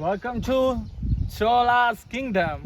Welcome to Chola's Kingdom.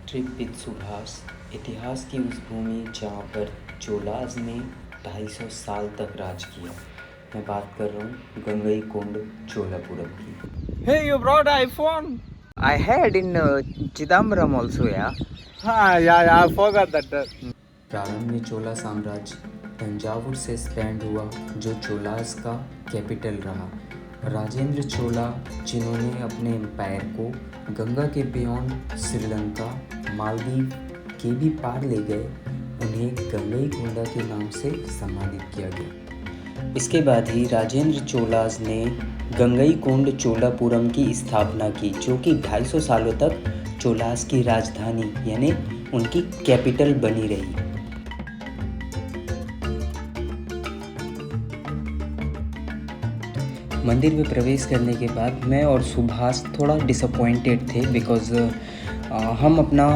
Trip with Subhash, इतिहास की उस भूमि जहाँ पर चोलाज ने 250 साल तक राज किया। मैं बात कर रहा हूँ गंगईकोंड चोलापुरम की। Hey, you brought iPhone? I had in Chidambaram also, yeah. Yeah, I forgot that. प्रारंभ में चोला साम्राज्य तंजावुर से स्टैंड हुआ, जो चोलास का कैपिटल रहा। राजेंद्र चोला, जिन्होंने अपने एम्पायर को गंगा के बियॉन्ड श्रीलंका, मालदीव के भी पार ले गए, उन्हें गंगईकोंडा के नाम से सम्मानित किया गया। इसके बाद ही राजेंद्र चोलास ने गंगईकोंड चोलापुरम की स्थापना की, जो कि 250 सालों तक चोलास की राजधानी यानी उनकी कैपिटल बनी रही। मंदिर में प्रवेश करने के बाद मैं और सुभाष थोड़ा डिसअपॉइंटेड थे, बिकॉज़ हम अपना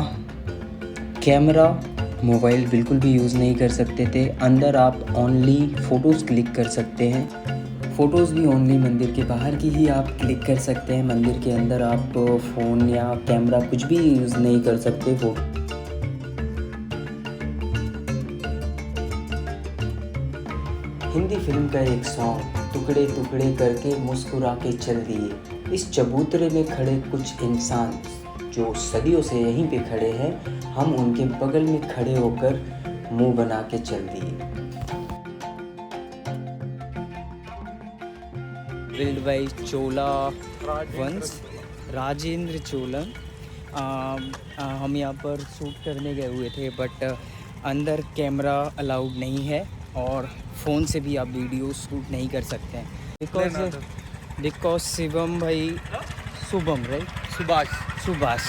कैमरा मोबाइल बिल्कुल भी यूज़ नहीं कर सकते थे। अंदर आप ओनली फ़ोटोज़ क्लिक कर सकते हैं, फ़ोटोज़ भी ओनली मंदिर के बाहर की ही आप क्लिक कर सकते हैं। मंदिर के अंदर आप फ़ोन या कैमरा कुछ भी यूज़ नहीं कर सकते। हिंदी फिल्म का एक सॉन्ग, टुकड़े टुकड़े करके मुस्कुरा के चल दिए। इस चबूतरे में खड़े कुछ इंसान जो सदियों से यहीं पे खड़े हैं, हम उनके बगल में खड़े होकर मुंह बना के चल दिए। बिल्ड बाय चोला वंश राजेंद्र चोलन। हम यहाँ पर शूट करने गए हुए थे, बट अंदर कैमरा अलाउड नहीं है और फ़ोन से भी आप वीडियो शूट नहीं कर सकते हैं, बिकॉज शिवम भाई Shubham right Subhash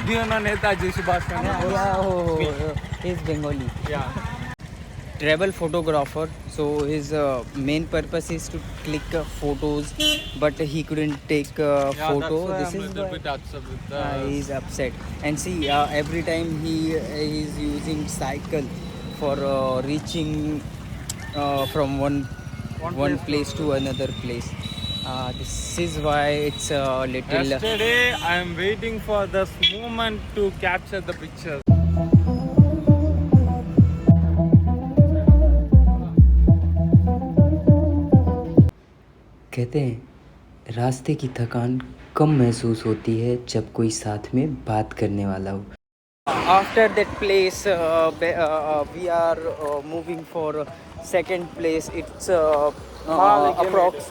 Do you know Netaji Subhash Chandra Bose? Is Bengali Yeah. travel photographer, so his main purpose is to click photos, but he couldn't take photo. That's why This I'm is little why bit upset with he's upset. And see, every time he is using cycle for reaching from one place to another place. This is why it's a little Yesterday, I'm waiting for this moment to capture the picture. कहते हैं रास्ते की थकान कम महसूस होती है जब कोई साथ में बात करने वाला हो। After that place, we are moving for second place. It's approx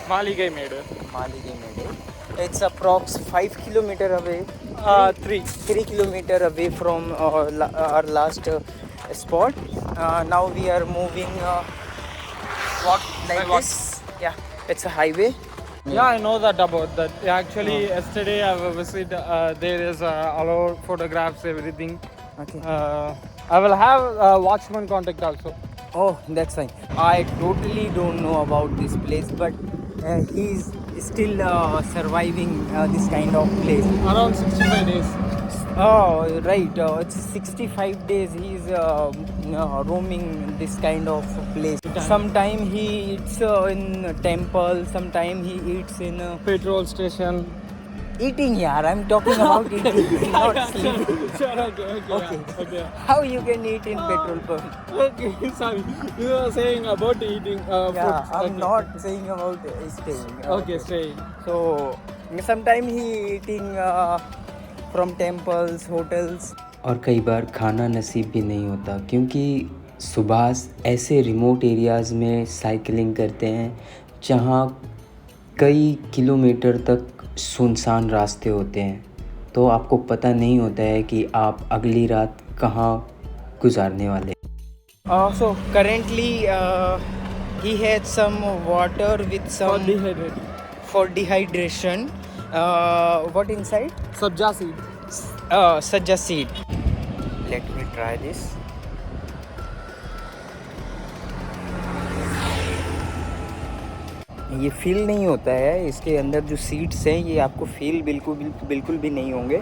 Malige Medu. It's approx 5 kilometer away. 3 kilometer away from our last spot. Now we are moving walk like this. Yeah, it's a highway. Yeah, I know that about that. Actually, yesterday I visited. There is allowed photographs, everything. Okay. I will have watchman contact also. Oh, that's fine. I totally don't know about this place, but he's still surviving this kind of place. Around 65 days. Oh, right. It's 65 days he's roaming this kind of place. Sometime he eats in temple, sometime he eats in Petrol station. eating. Yeah, I'm talking about eating, not sleeping. Sure, okay. Okay. Yeah, okay. How you can eat in petrol pump? Okay, sorry. You were saying about eating Yeah, food. I'm Okay. not saying about staying. Okay, staying. So sometime he eating from temples, hotels. और कई बार खाना नसीब भी नहीं होता क्योंकि सुभाष ऐसे remote areas में साइकिलिंग करते हैं जहाँ कई किलोमीटर तक सुनसान रास्ते होते हैं, तो आपको पता नहीं होता है कि आप अगली रात कहाँ गुजारने वाले हैं। So currently he had some water with some Dehydrated. for dehydration. What inside? Sabja seed. Sajja seed. Let me try this. ये फील नहीं होता है, इसके अंदर जो सीड्स हैं ये आपको फील बिल्कुल भी नहीं होंगे,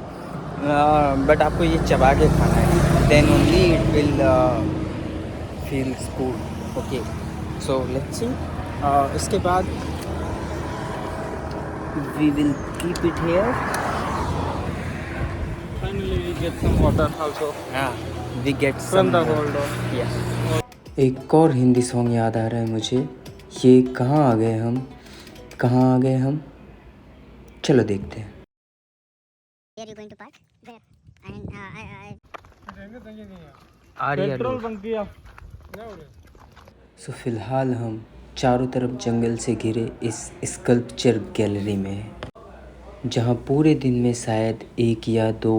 बट आपको ये चबा के खाना है, then only it will feel good. Okay, so let's see. इसके बाद we will keep it here. Finally, we get some water also we get from the holder. एक और हिंदी सॉन्ग याद आ रहा है मुझे. ये कहाँ आ गए हम, चलो देखते हैं. Where are you going to park? There. And Petrol bunkia. सो फिलहाल हम चारों तरफ जंगल से घिरे इस स्कल्पचर गैलरी में हैं, जहाँ पूरे दिन में शायद 1 या 2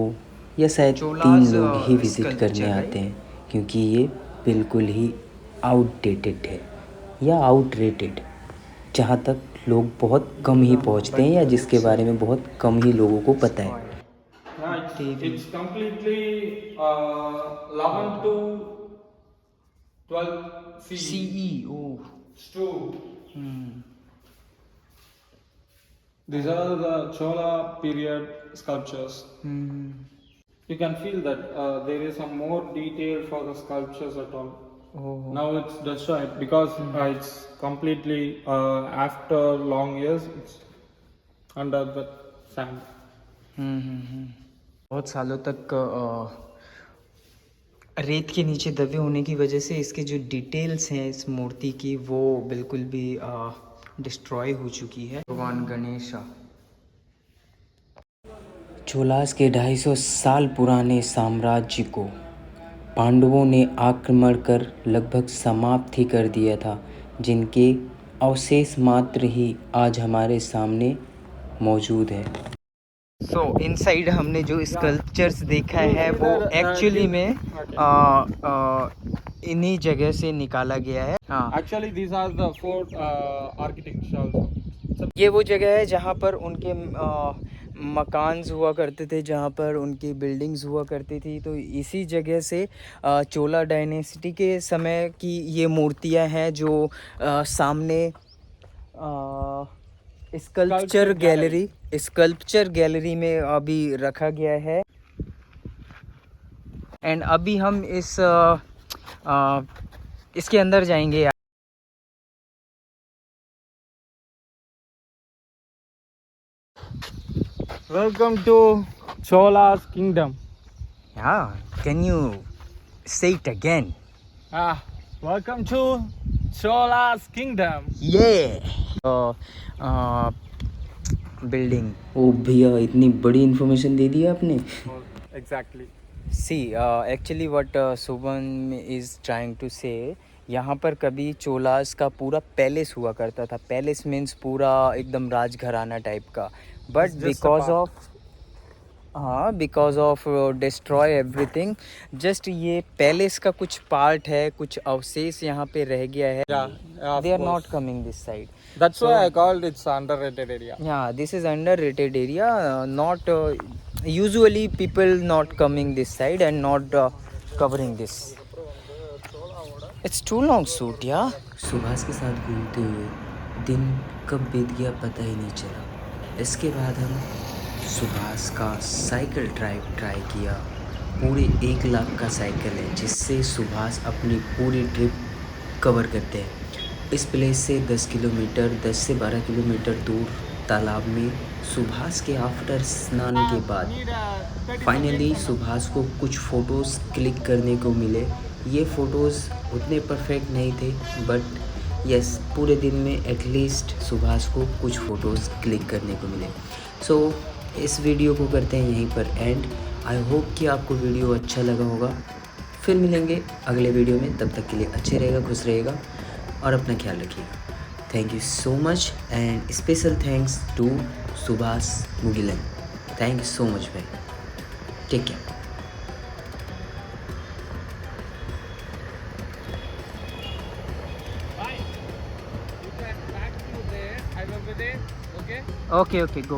या शायद 3 लोग ही विज़िट करने आते हैं, क्योंकि ये बिल्कुल ही आउटडेटेड है या आउटरेटेड, जहाँ तक लोग बहुत कम ही पहुँचते हैं या जिसके बारे में बहुत कम ही लोगों को पता है. It's completely 11 to 12 CE. Oh. True. These are the Chola period sculptures. You can feel that there is some more detail for the sculptures at all. Oh. Now it's destroyed because it's completely after long years it's under the sand. बहुत सालों तक रेत के नीचे दबे होने की वजह से इसके जो डिटेल्स हैं इस मूर्ति की वो बिल्कुल भी डिस्ट्रॉय हो चुकी है. भगवान गणेश. चोलास के 250 साल पुराने साम्राज्य को पांडवों ने आक्रमण कर लगभग समाप्त ही कर दिया था, जिनके अवशेष मात्र ही आज हमारे सामने मौजूद है. सो इनसाइड हमने जो स्कल्पचर्स देखा है वो एक्चुअली में इन्हीं जगह से निकाला गया है. हाँ, Actually, these are the 4 architects also. ये वो जगह है जहाँ पर उनके मकान्स हुआ करते थे, जहाँ पर उनकी बिल्डिंग्स हुआ करती थी. तो इसी जगह से चोला डायनेसिटी के समय की ये मूर्तियाँ हैं जो सामने स्कल्पचर गैलरी में अभी रखा गया है. एंड अभी हम इसके अंदर जाएंगे. Welcome to Chola's kingdom. Yeah, can you say it again? Welcome to Chola's kingdom. Yeah. Building. ओ भैया, इतनी बड़ी इन्फॉर्मेशन दे दी आपने. Exactly. See actually what Suban is trying to say, यहाँ पर कभी चोलास का पूरा पैलेस हुआ करता था. पैलेस मीन्स पूरा एकदम राजघराना टाइप का, but because of destroy everything, just ये पैलेस का कुछ पार्ट है, कुछ अवशेष यहाँ पे रह गया है. of they are course. Not coming this side. That's why I called it's underrated area. Yeah, this is underrated area. Not usually people not coming this side and not covering this. It's too long shoot, yeah. Subhash के साथ घूमते हुए दिन कब बीत गया पता ही नहीं चला. इसके बाद हम सुभाष का साइकिल ड्राइव ट्राई किया। पूरे 1 लाख का साइकिल है जिससे सुभाष अपनी पूरी ट्रिप कवर करते हैं। इस प्लेस से 10 किलोमीटर 10 से 12 किलोमीटर दूर तालाब में सुभाष के आफ्टर स्नान के बाद फाइनली सुभाष को कुछ फ़ोटोज़ क्लिक करने को मिले। ये फ़ोटोज़ उतने परफेक्ट नहीं थे बट यस पूरे दिन में एटलीस्ट सुभाष को कुछ फ़ोटोज़ क्लिक करने को मिले। सो इस वीडियो को करते हैं यहीं पर एंड। आई होप कि आपको वीडियो अच्छा लगा होगा। फिर मिलेंगे अगले वीडियो में, तब तक के लिए अच्छे रहेगा, खुश रहेगा और अपना ख्याल रखिएगा। Thank you so much and special thanks to Subhash Mugilan. Thank you so much भाई, take care. Okay, okay, go.